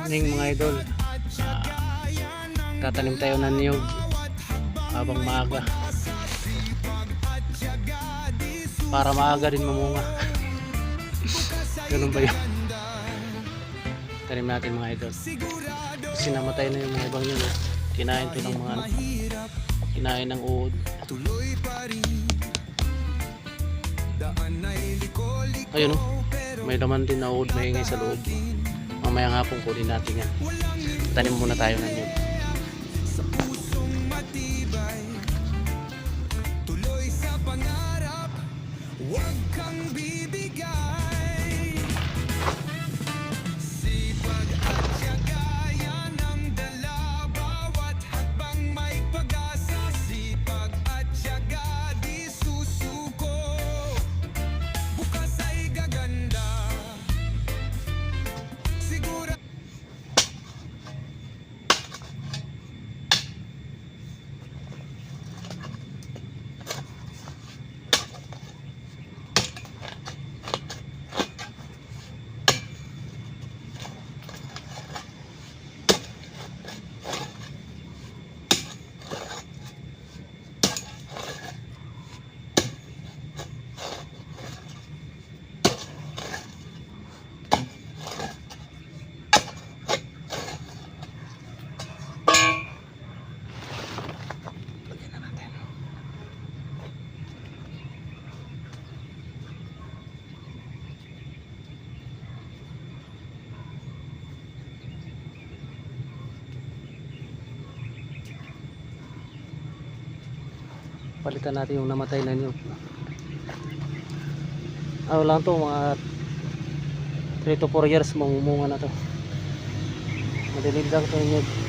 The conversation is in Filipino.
morning mga idol. Tatanim tayo ng niyog habang maaga para maaga din mamunga. Ganun ba yun? Tanim natin mga idol. Kasi namatay na yung mga ibang yun. Kinain to ng mga kinain ng uod. Ayun o, may laman din na uod, may ingay sa loob. Mamayang hapon kunin natin yan. Tanim muna tayo ng niyog. Tuloy sa pangarap, huwag kang bibigay. Sipag at tiyaga, yan ang dala. Bawat hakbang may pag-asa. Sipag at tiyaga, di susuko. Bukas ay gaganda. Siguro Palitan natin yung namatay na niyog. Lang to, mga 3 to 4 years mamumunga na to. Madilig lang to yung niyog.